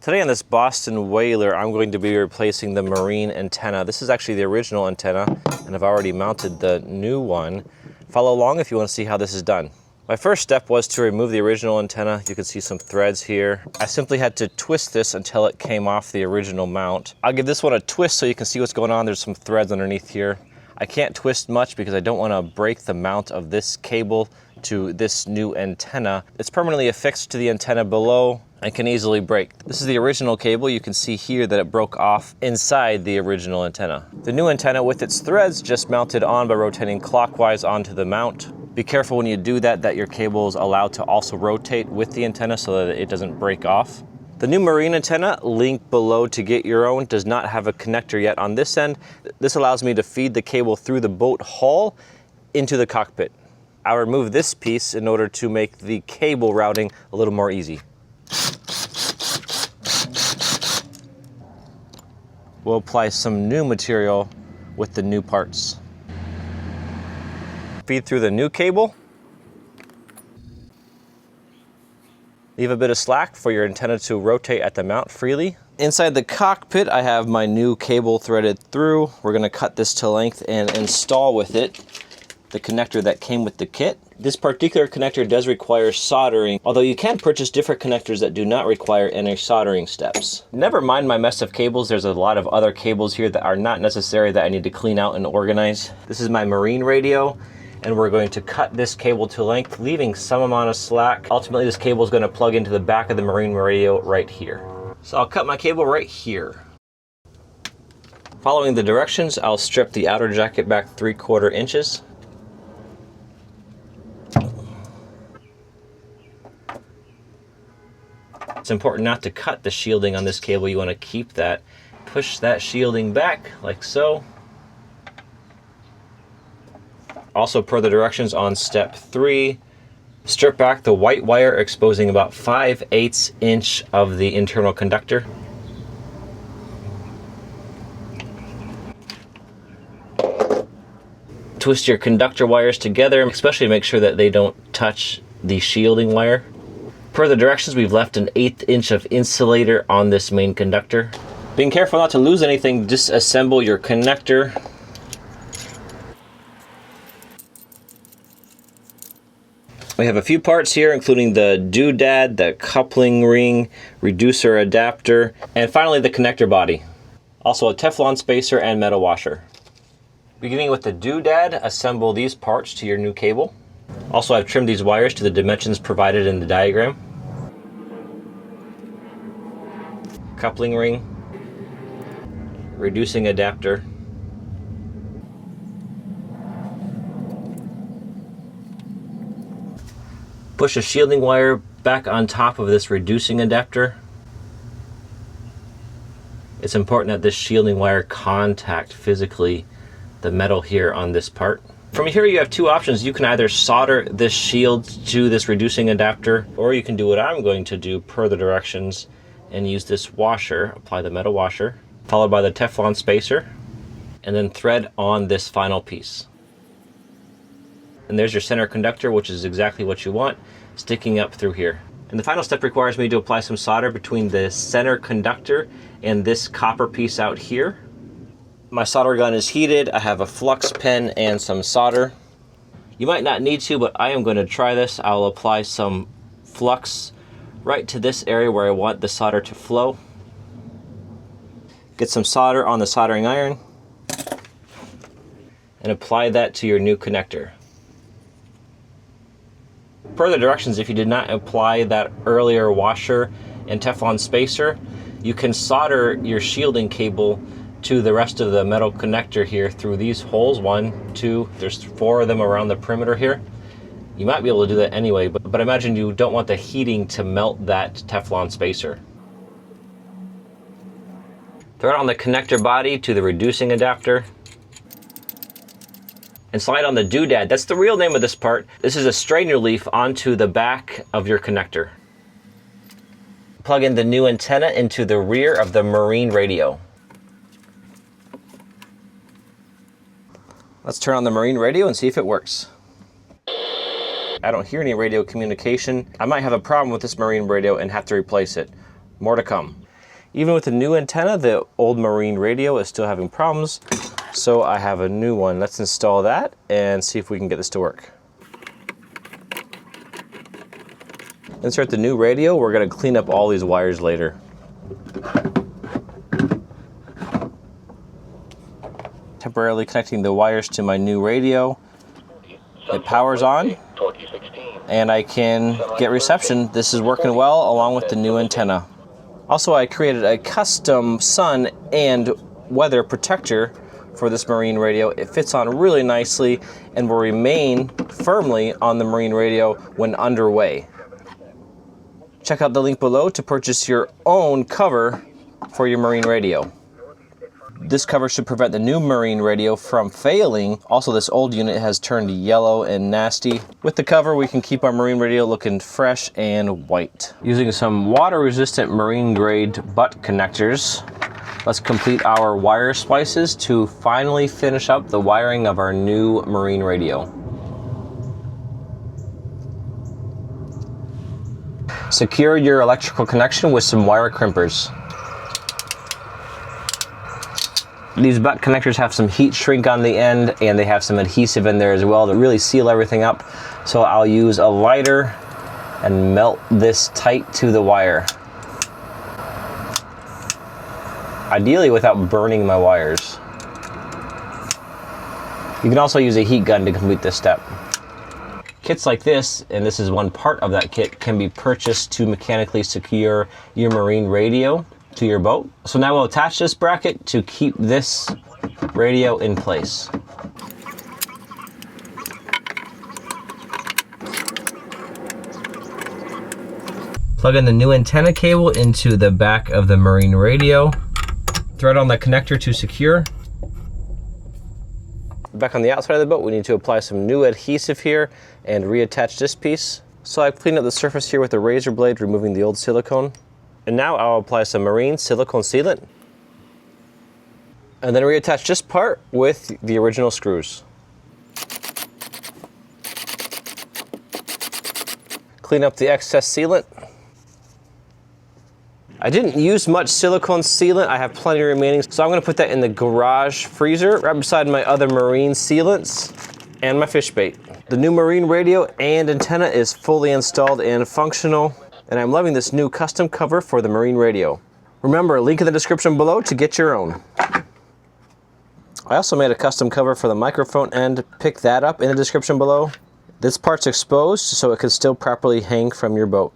Today on this Boston Whaler, I'm going to be replacing the marine antenna. This is actually the original antenna, and I've already mounted the new one. Follow along if you want to see how this is done. My first step was to remove the original antenna. You can see some threads here. I simply had to twist this until it came off the original mount. I'll give this one a twist so you can see what's going on. There's some threads underneath here. I can't twist much because I don't want to break the mount of this cable to this new antenna. It's permanently affixed to the antenna below and can easily break. This is the original cable. You can see here that it broke off inside the original antenna. The new antenna with its threads just mounted on by rotating clockwise onto the mount. Be careful when you do that your cable is allowed to also rotate with the antenna so that it doesn't break off. The new marine antenna, link below to get your own, does not have a connector yet on this end. This allows me to feed the cable through the boat hull into the cockpit. I'll remove this piece in order to make the cable routing a little more easy. We'll apply some new material with the new parts. Feed through the new cable. Leave a bit of slack for your antenna to rotate at the mount freely. Inside the cockpit, I have my new cable threaded through. We're gonna cut this to length and install with it the connector that came with the kit. This particular connector does require soldering, although you can purchase different connectors that do not require any soldering steps. Never mind my mess of cables, there's a lot of other cables here that are not necessary that I need to clean out and organize. This is my marine radio, and we're going to cut this cable to length, leaving some amount of slack. Ultimately, this cable is going to plug into the back of the marine radio right here. So I'll cut my cable right here. Following the directions, I'll strip the outer jacket back 3/4 inches. It's important not to cut the shielding on this cable. You want to keep that. Push that shielding back like so. Also, per the directions on step 3, strip back the white wire, exposing about 5/8 inch of the internal conductor. Twist your conductor wires together, especially make sure that they don't touch the shielding wire. Per the directions, we've left an 1/8 inch of insulator on this main conductor. Being careful not to lose anything, disassemble your connector. We have a few parts here, including the doodad, the coupling ring, reducer adapter, and finally the connector body. Also a Teflon spacer and metal washer. Beginning with the doodad, assemble these parts to your new cable. Also, I've trimmed these wires to the dimensions provided in the diagram. Coupling ring, reducing adapter, push a shielding wire back on top of this reducing adapter. It's important that this shielding wire contact physically the metal here on this part. From here you have two options. You can either solder this shield to this reducing adapter, or you can do what I'm going to do per the directions and use this washer, apply the metal washer, followed by the Teflon spacer, and then thread on this final piece. And there's your center conductor, which is exactly what you want, sticking up through here. And the final step requires me to apply some solder between the center conductor and this copper piece out here. My solder gun is heated. I have a flux pen and some solder. You might not need to, but I am going to try this. I'll apply some flux right to this area where I want the solder to flow. Get some solder on the soldering iron and apply that to your new connector. Per the directions, if you did not apply that earlier washer and Teflon spacer, you can solder your shielding cable to the rest of the metal connector here through these holes. 1, 2, there's 4 of them around the perimeter here. You might be able to do that anyway, but imagine you don't want the heating to melt that Teflon spacer. Thread on the connector body to the reducing adapter and slide on the doodad. That's the real name of this part. This is a strainer leaf onto the back of your connector. Plug in the new antenna into the rear of the marine radio. Let's turn on the marine radio and see if it works. I don't hear any radio communication. I might have a problem with this marine radio and have to replace it. More to come. Even with the new antenna, the old marine radio is still having problems. So I have a new one. Let's install that and see if we can get this to work. Insert the new radio. We're going to clean up all these wires later. Temporarily connecting the wires to my new radio. It powers on and I can get reception. This is working well along with the new antenna. Also, I created a custom sun and weather protector for this marine radio. It fits on really nicely and will remain firmly on the marine radio when underway. Check out the link below to purchase your own cover for your marine radio. This cover should prevent the new marine radio from failing. Also, this old unit has turned yellow and nasty. With the cover, we can keep our marine radio looking fresh and white. Using some water-resistant marine-grade butt connectors, let's complete our wire splices to finally finish up the wiring of our new marine radio. Secure your electrical connection with some wire crimpers. These butt connectors have some heat shrink on the end and they have some adhesive in there as well to really seal everything up. So I'll use a lighter and melt this tight to the wire. Ideally without burning my wires. You can also use a heat gun to complete this step. Kits like this, and this is one part of that kit, can be purchased to mechanically secure your marine radio to your boat. So now we'll attach this bracket to keep this radio in place. Plug in the new antenna cable into the back of the marine radio. Thread on the connector to secure. Back on the outside of the boat, we need to apply some new adhesive here and reattach this piece. So I've cleaned up the surface here with a razor blade, removing the old silicone. And now I'll apply some marine silicone sealant. And then reattach this part with the original screws. Clean up the excess sealant. I didn't use much silicone sealant. I have plenty remaining, so I'm gonna put that in the garage freezer right beside my other marine sealants and my fish bait. The new marine radio and antenna is fully installed and functional, and I'm loving this new custom cover for the marine radio. Remember, link in the description below to get your own. I also made a custom cover for the microphone end. Pick that up in the description below. This part's exposed so it can still properly hang from your boat.